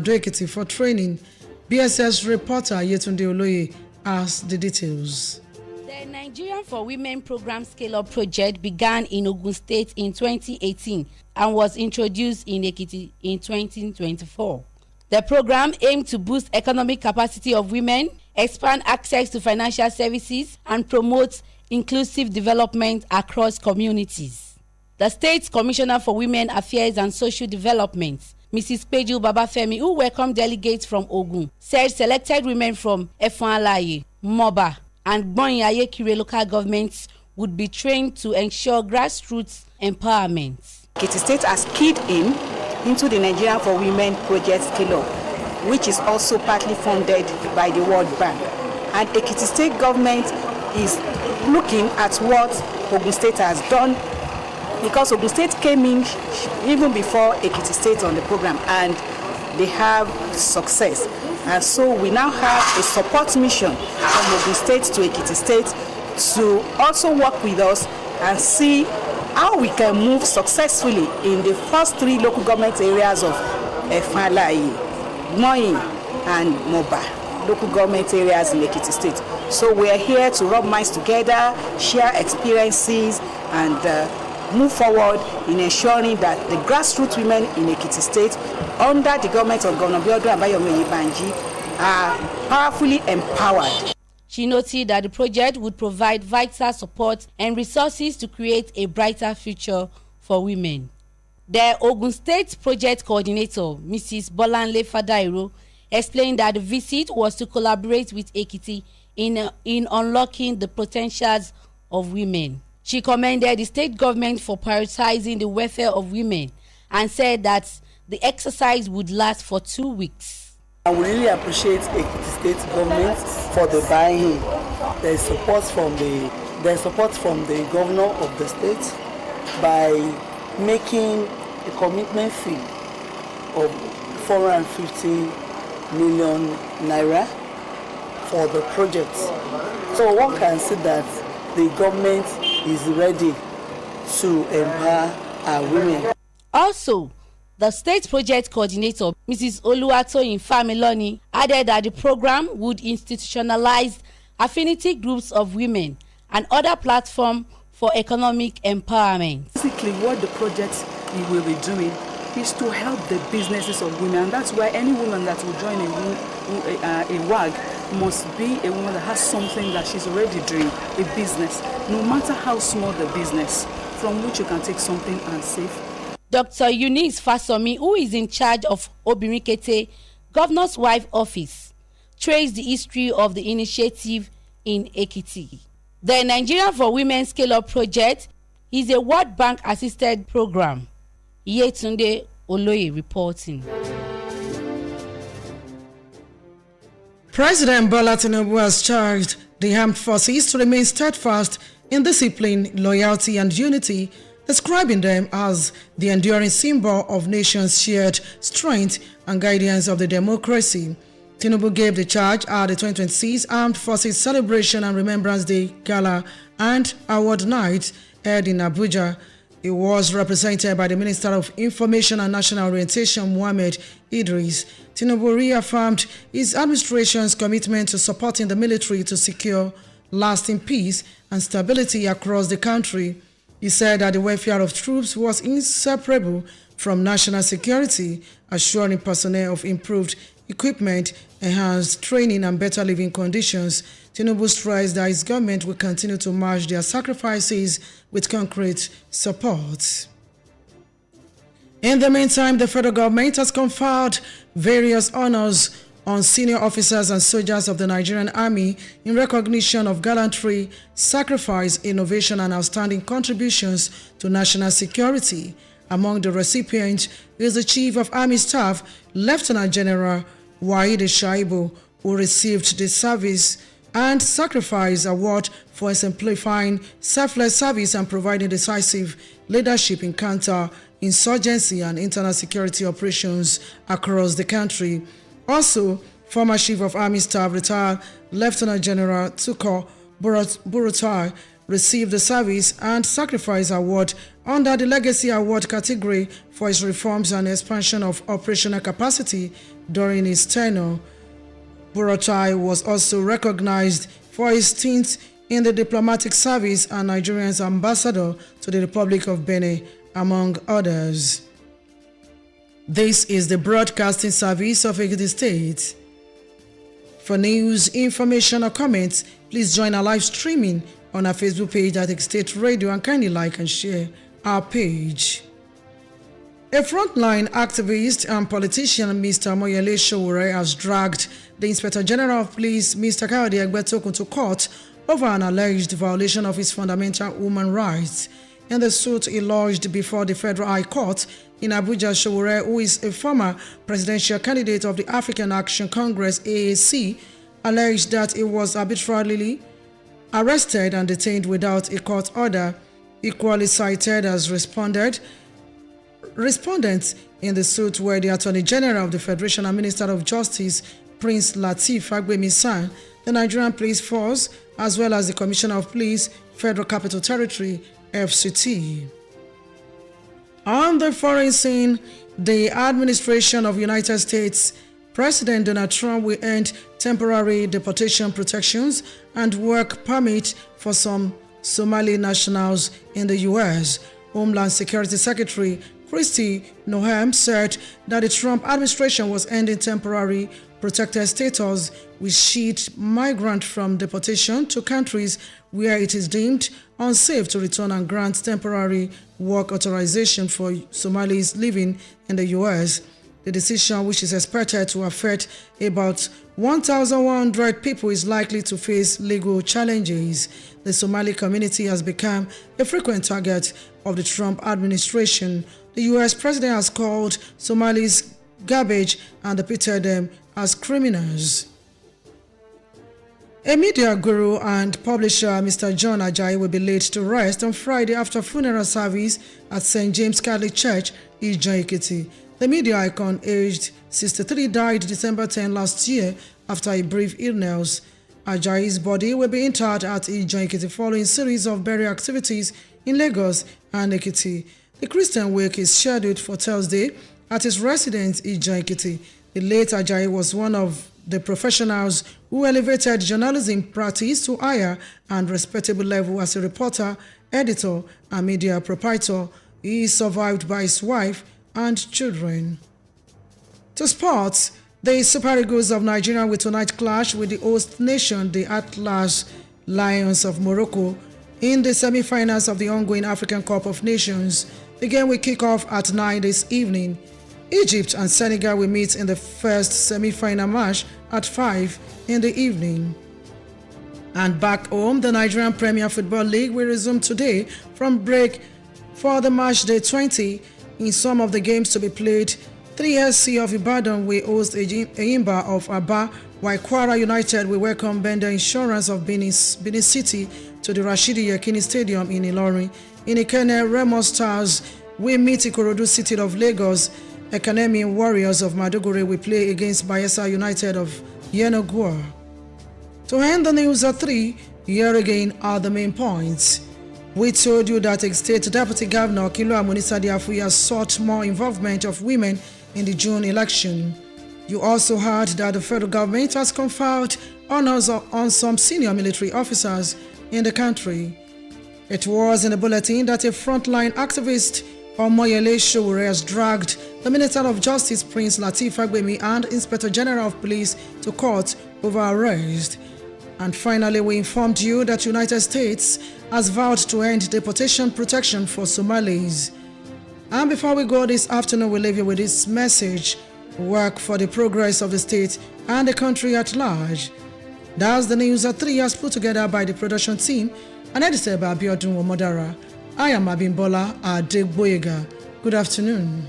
Ado-Ekiti for training. BSS reporter Yetunde Oloye has the details. The Nigerian for Women Program Scale-Up project began in Ogun State in 2018 and was introduced in Ekiti in 2024. The program aimed to boost economic capacity of women, expand access to financial services, and promote inclusive development across communities. The State Commissioner for Women Affairs and Social Development, Mrs. Peju Babafemi, who welcomed delegates from Ogun, said selected women from Efon-Alaye, Moba, and Gbonyin-Ayekire local governments would be trained to ensure grassroots empowerment. Ekiti State has keyed into the Nigerian for Women project Scale-Up, which is also partly funded by the World Bank. And Ekiti State government is looking at what Ogun State has done, because Ogun State came in even before Ekiti State on the program, and they have success. And so we now have a support mission from Ogun State to Ekiti State to also work with us and see how we can move successfully in the first 3 local government areas of Efon-Alaye, Gbonyin, and Moba, local government areas in Ekiti State. So we are here to rub minds together, share experiences, and move forward in ensuring that the grassroots women in Ekiti State, under the government of Governor Biodun Abayomi Oyèbánjí, are powerfully empowered. She noted that the project would provide vital support and resources to create a brighter future for women. The Ogun State Project Coordinator, Mrs. Bolanle Fadairo, explained that the visit was to collaborate with Ekiti in unlocking the potentials of women. She commended the state government for prioritizing the welfare of women and said that the exercise would last for 2 weeks. I would really appreciate Ekiti State government for the buy-in. There is support from the governor of the state by making a commitment fee of 450 million naira for the project. So one can see that the government is ready to empower our women. Also, the state project coordinator, Mrs. Oluwatoyin Familoni, added that the program would institutionalize affinity groups of women and other platforms for economic empowerment. Basically, what the project will be doing is to help the businesses of women, and that's why any woman that will join a WAG must be a woman that has something that she's already doing, a business, no matter how small the business, from which you can take something and save. Dr. Eunice Fasomi, who is in charge of Obinrin Kete, Governor's Wife Office, traced the history of the initiative in Ekiti. The Nigeria for Women Scale-Up project is a World Bank assisted program. Yetunde Oloye reporting. President Bola Tinubu has charged the armed forces to remain steadfast in discipline, loyalty, and unity, describing them as the enduring symbol of nations' shared strength and guidance of the democracy. Tinubu gave the charge at the 2026 Armed Forces Celebration and Remembrance Day Gala and Award Night held in Abuja. He was represented by the Minister of Information and National Orientation, Mohammed Idris. Tinubu reaffirmed his administration's commitment to supporting the military to secure lasting peace and stability across the country. He said that the welfare of troops was inseparable from national security, assuring personnel of improved equipment, enhanced training, and better living conditions. Tinubu stressed that his government will continue to match their sacrifices with concrete support. In the meantime, the federal government has conferred various honors on senior officers and soldiers of the Nigerian Army in recognition of gallantry, sacrifice, innovation, and outstanding contributions to national security. Among the recipients is the Chief of Army Staff, Lieutenant General Waheed Shaibu, who received the Service and Sacrifice Award for exemplifying selfless service and providing decisive leadership in counter-insurgency and internal security operations across the country. Also, former Chief of Army Staff, retired Lieutenant General Tukur Buratai, received the Service and Sacrifice Award under the Legacy Award category for his reforms and expansion of operational capacity during his tenure. Buratai was also recognized for his stint in the diplomatic service and Nigerian's ambassador to the Republic of Benin, among others. This is the broadcasting service of Ekiti State. For news, information, or comments, please join our live streaming on our Facebook page at Ekiti State Radio and kindly like and share our page. A frontline activist and politician, Mr. Moyele Sowore, has dragged the Inspector General of Police, Mr. Kayode Egbetokun, to court over an alleged violation of his fundamental human rights. In the suit he lodged before the Federal High Court in Abuja, Sowore, who is a former presidential candidate of the African Action Congress (AAC), alleged that he was arbitrarily arrested and detained without a court order. Equally cited as respondents in the suit were the Attorney General of the Federation and Minister of Justice, Prince Lateef Fagbemi-San, the Nigerian Police Force, as well as the Commissioner of Police, Federal Capital Territory, FCT. On the foreign scene, the administration of United States President Donald Trump will end temporary deportation protections and work permit for some Somali nationals in the U.S. Homeland Security Secretary Kristi Noem said that the Trump administration was ending temporary protected status which shield migrants from deportation to countries where it is deemed unsafe to return, and grant temporary work authorization for Somalis living in the U.S. The decision, which is expected to affect about 1,100 people, is likely to face legal challenges. The Somali community has become a frequent target of the Trump administration. The U.S. president has called Somalis garbage and depicted them as criminals. A media guru and publisher, Mr. John Ajayi, will be laid to rest on Friday after funeral service at St. James Catholic Church, Ijan Ekiti. The media icon, aged 63, died December 10 last year after a brief illness. Ajayi's body will be interred at Ijan Ekiti following a series of burial activities in Lagos and Ekiti. The Christian wake is scheduled for Thursday at his residence, Ijan Ekiti. The late Ajayi was one of the professionals who elevated journalism practice to higher and respectable level as a reporter, editor, and media proprietor. He is survived by his wife and children. To sports, the Super Eagles of Nigeria will tonight clash with the host nation, the Atlas Lions of Morocco, in the semi-finals of the ongoing African Cup of Nations. The game will kick off at 9 this evening. Egypt and Senegal will meet in the first semi-final match at 5 in the evening. And back home, the Nigerian Premier Football League will resume today from break for the match day 20. In some of the games to be played, 3SC of Ibadan will host Eyimba of Aba, while Kwara United will welcome Bender Insurance of Benin City to the Rashidi Yekini Stadium in Ilorin. In Ikene, Remo Stars will meet Ikorodu City of Lagos. Ekanemi Warriors of Maduguri will play against Bayelsa United of Yenagoa. To end the news at 3, here again are the main points. We told you that State Deputy Governor Kilo Amunisa Diafuya sought more involvement of women in the June election. You also heard that the federal government has conferred honors on some senior military officers in the country. It was in the bulletin that a frontline activist, Moyele Sowore, has dragged the Minister of Justice, Prince Lateef Fagbemi, and Inspector General of Police to court over arrest. And finally, we informed you that United States has vowed to end deportation protection for Somalis. And before we go this afternoon, we'll leave you with this message: work for the progress of the state and the country at large. That's the news at 3 as put together by the production team and edited by Abiodun Omodara. I am Abimbola Adegboyega. Good afternoon.